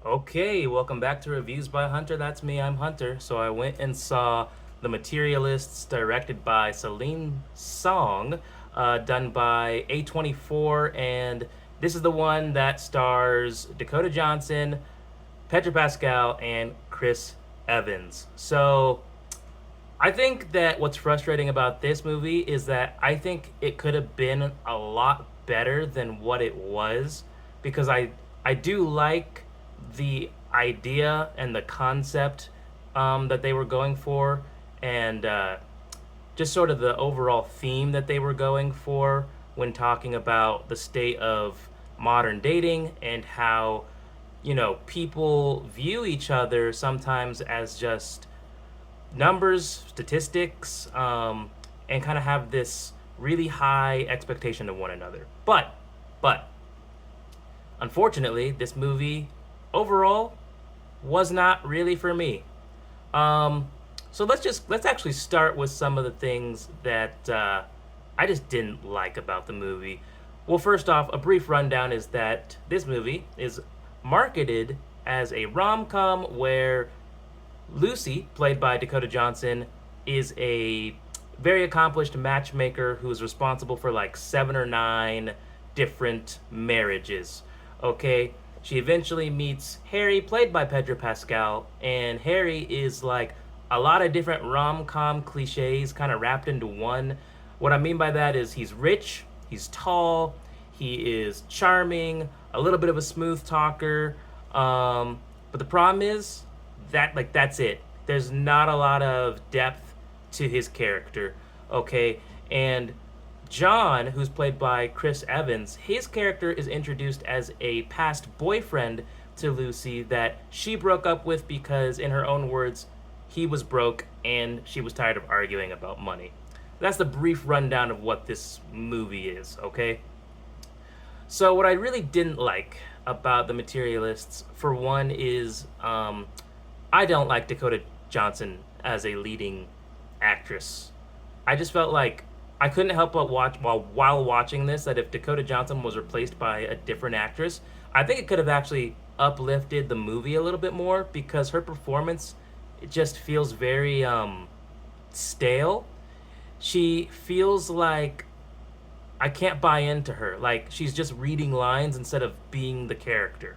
Okay, welcome back to Reviews by Hunter. That's me, I'm Hunter. So I went and saw The Materialists, directed by Celine Song, done by A24, and this is the one that stars Dakota Johnson, Pedro Pascal, and Chris Evans. So I think that what's frustrating about this movie is that I think it could have been a lot better than what it was because I do like the idea and the concept that they were going for, and just sort of the overall theme that they were going for when talking about the state of modern dating and how people view each other sometimes as just numbers, statistics, and kind of have this really high expectation of one another. But unfortunately, this movie overall was not really for me. So let's actually start with some of the things that I just didn't like about the movie. Well, first off, a brief rundown is that this movie is marketed as a rom-com where Lucy, played by Dakota Johnson, is a very accomplished matchmaker who's responsible for like 7 or 9 different marriages. Okay, she eventually meets Harry, played by Pedro Pascal, and Harry is like a lot of different rom-com cliches kind of wrapped into one. What I mean by that is he's rich, he's tall, he is charming, a little bit of a smooth talker, but the problem is that that's it. There's not a lot of depth to his character, okay? And John, who's played by Chris Evans, his character is introduced as a past boyfriend to Lucy that she broke up with because, in her own words, he was broke and she was tired of arguing about money. That's the brief rundown of what this movie is, okay? So what I really didn't like about The Materialists, for one, is I don't like Dakota Johnson as a leading actress. I just felt like I couldn't help but watch while watching this that if Dakota Johnson was replaced by a different actress, I think it could have actually uplifted the movie a little bit more because her performance, it just feels very stale. She feels like I can't buy into her. Like she's just reading lines instead of being the character.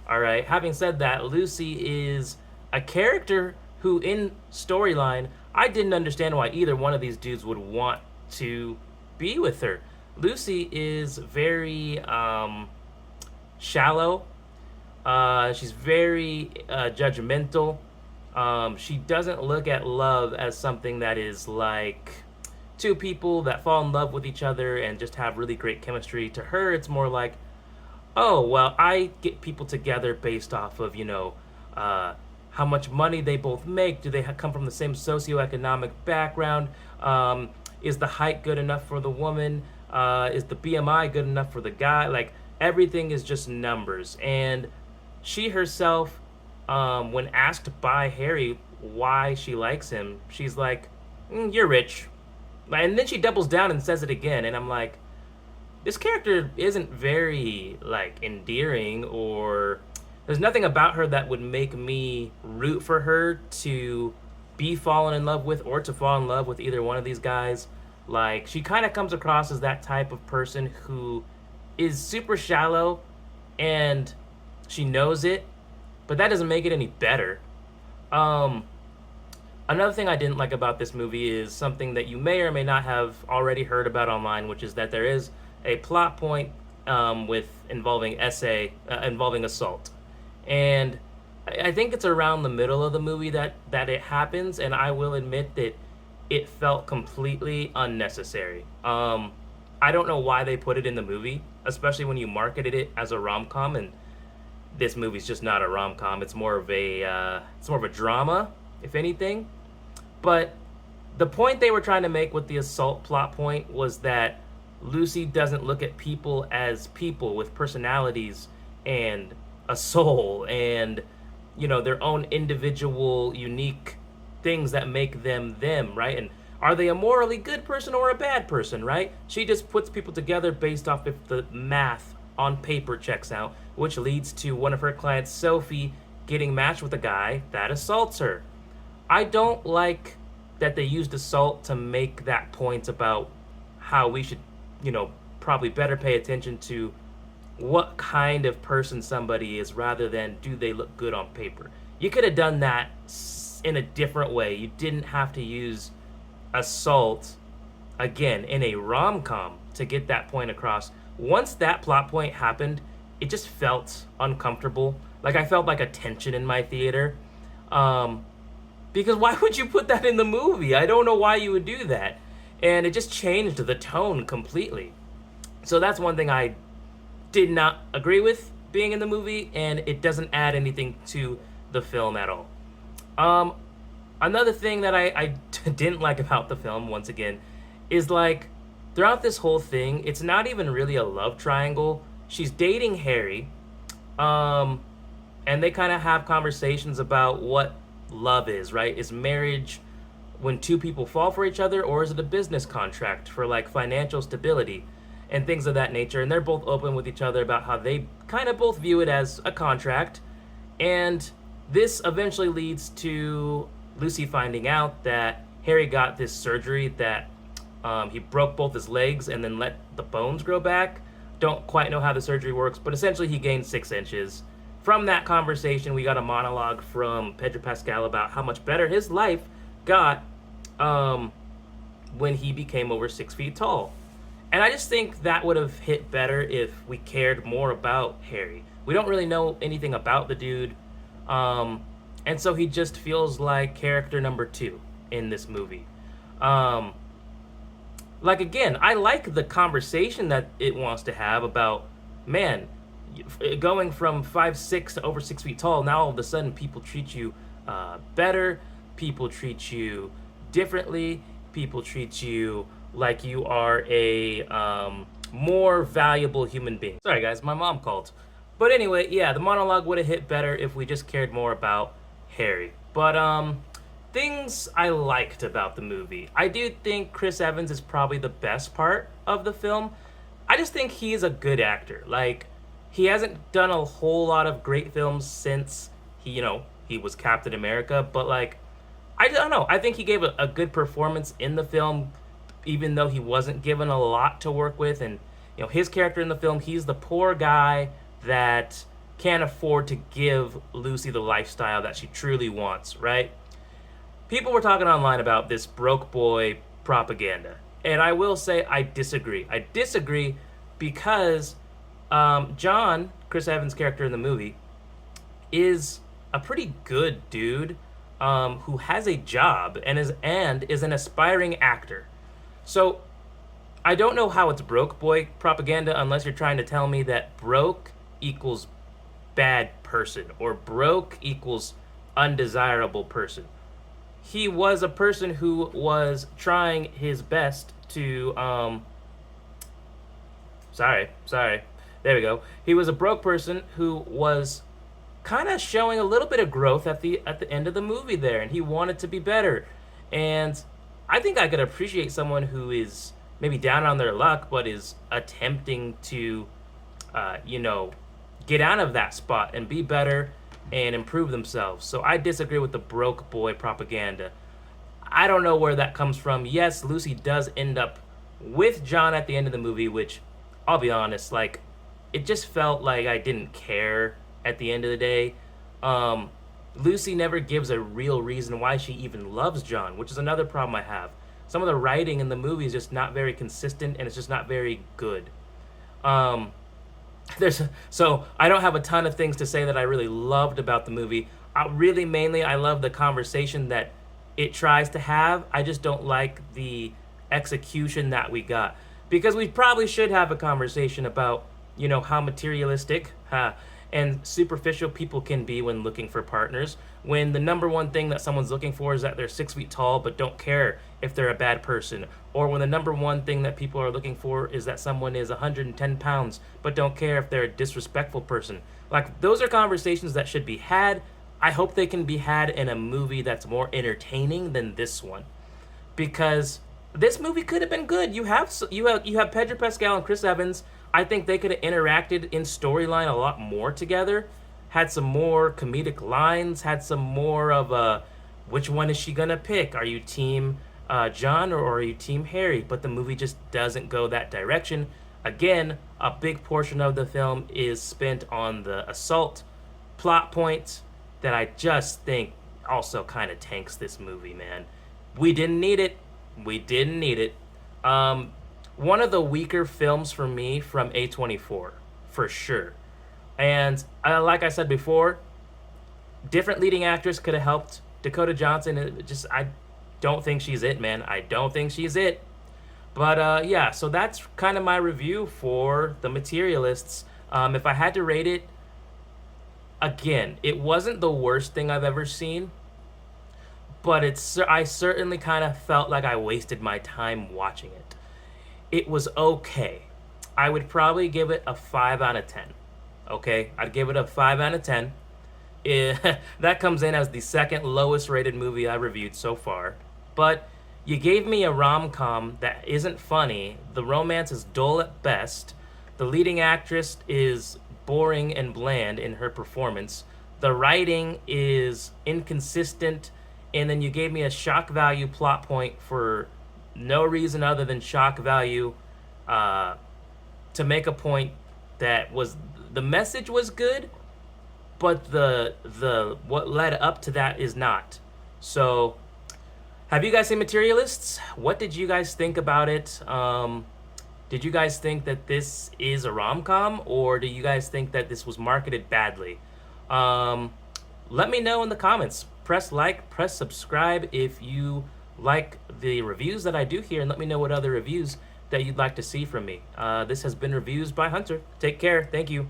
All right. Having said that, Lucy is a character who, in storyline, I didn't understand why either one of these dudes would want to be with her. Lucy is very shallow. She's very judgmental. She doesn't look at love as something that is like two people that fall in love with each other and just have really great chemistry. To her, it's more like, oh, well, I get people together based off of, how much money they both make. Do they come from the same socioeconomic background? Is the height good enough for the woman? Is the BMI good enough for the guy? Like, everything is just numbers. And she herself, when asked by Harry why she likes him, she's like, you're rich. And then she doubles down and says it again. And I'm like, this character isn't very, like, endearing, or there's nothing about her that would make me root for her to be fallen in love with or to fall in love with either one of these guys. Like, she kind of comes across as that type of person who is super shallow and she knows it, but that doesn't make it any better. Another thing I didn't like about this movie is something that you may or may not have already heard about online, which is that there is a plot point with involving assault. And I think it's around the middle of the movie that it happens, and I will admit that it felt completely unnecessary. I don't know why they put it in the movie, especially when you marketed it as a rom-com, and this movie's just not a rom-com. It's more of a drama, if anything. But the point they were trying to make with the assault plot point was that Lucy doesn't look at people as people with personalities and a soul and their own individual unique things that make them them, right? And are they a morally good person or a bad person, right? She just puts people together based off if the math on paper checks out, which leads to one of her clients, Sophie, getting matched with a guy that assaults her. I don't like that they used assault to make that point about how we should, probably better pay attention to what kind of person somebody is rather than do they look good on paper. You could have done that in a different way. You didn't have to use assault again in a rom-com to get that point across. Once that plot point happened, it just felt uncomfortable. Like I felt like a tension in my theater. Because why would you put that in the movie? I don't know why you would do that. And it just changed the tone completely. So that's one thing I did not agree with being in the movie, and it doesn't add anything to the film at all. Another thing that I didn't like about the film, once again, is like throughout this whole thing, it's not even really a love triangle. She's dating Harry, and they kind of have conversations about what love is, right? Is marriage when two people fall for each other, or is it a business contract for like financial stability and things of that nature? And they're both open with each other about how they kind of both view it as a contract. And this eventually leads to Lucy finding out that Harry got this surgery that he broke both his legs and then let the bones grow back. Don't quite know how the surgery works, but essentially he gained 6 inches. From that conversation, we got a monologue from Pedro Pascal about how much better his life got when he became over 6 feet tall. And I just think that would have hit better if we cared more about Harry. We don't really know anything about the dude. And so he just feels like character number 2 in this movie. Like, again, I like the conversation that it wants to have about, man, going from 5'6" to over 6 feet tall, now all of a sudden people treat you better, people treat you differently, people treat you like you are a more valuable human being. Sorry guys, my mom called. But anyway, yeah, the monologue would have hit better if we just cared more about Harry. But things I liked about the movie. I do think Chris Evans is probably the best part of the film. I just think he's a good actor. Like, he hasn't done a whole lot of great films since he was Captain America, but like, I don't know. I think he gave a good performance in the film, even though he wasn't given a lot to work with. And, his character in the film, he's the poor guy that can't afford to give Lucy the lifestyle that she truly wants, right? People were talking online about this broke boy propaganda. And I will say I disagree. I disagree because John, Chris Evans' character in the movie, is a pretty good dude who has a job and is an aspiring actor. So I don't know how it's broke boy propaganda unless you're trying to tell me that broke equals bad person or broke equals undesirable person. He was a person who was trying his best to sorry. There we go. He was a broke person who was kind of showing a little bit of growth at the end of the movie there, and he wanted to be better. And I think I could appreciate someone who is maybe down on their luck, but is attempting to, get out of that spot and be better and improve themselves. So I disagree with the broke boy propaganda. I don't know where that comes from. Yes, Lucy does end up with John at the end of the movie, which, I'll be honest, like, it just felt like I didn't care at the end of the day. Lucy never gives a real reason why she even loves John, which is another problem I have. Some of the writing in the movie is just not very consistent, and it's just not very good. So I don't have a ton of things to say that I really loved about the movie. Mainly, I love the conversation that it tries to have. I just don't like the execution that we got. Because we probably should have a conversation about, how materialistic and superficial people can be when looking for partners. When the number one thing that someone's looking for is that they're 6 feet tall but don't care if they're a bad person. Or when the number one thing that people are looking for is that someone is 110 pounds but don't care if they're a disrespectful person. Like, those are conversations that should be had. I hope they can be had in a movie that's more entertaining than this one. Because this movie could have been good. You have Pedro Pascal and Chris Evans. I think they could have interacted in storyline a lot more together, had some more comedic lines, had some more of a which one is she gonna pick? Are you team John or are you team Harry? But the movie just doesn't go that direction. Again, a big portion of the film is spent on the assault plot point that I just think also kind of tanks this movie, man. We didn't need it. We didn't need it. Um, One of the weaker films for me from A24, for sure. And like I said before, different leading actors could have helped. Dakota Johnson, I don't think she's it, man. I don't think she's it. But yeah, so that's kind of my review for The Materialists. If I had to rate it, again, it wasn't the worst thing I've ever seen, but I certainly kind of felt like I wasted my time watching it. It was okay. I would probably give it a 5 out of 10. Okay? I'd give it a 5 out of 10. That comes in as the second lowest rated movie I reviewed so far. But you gave me a rom-com that isn't funny. The romance is dull at best. The leading actress is boring and bland in her performance. The writing is inconsistent. And then you gave me a shock value plot point for no reason other than shock value, to make a point that was, the message was good, but the what led up to that is not. So, have you guys seen Materialists? What did you guys think about it? Did you guys think that this is a rom-com, or do you guys think that this was marketed badly? Let me know in the comments. Press like, press subscribe if you like the reviews that I do here, and let me know what other reviews that you'd like to see from me. This has been Reviews by Hunter. Take care. Thank you.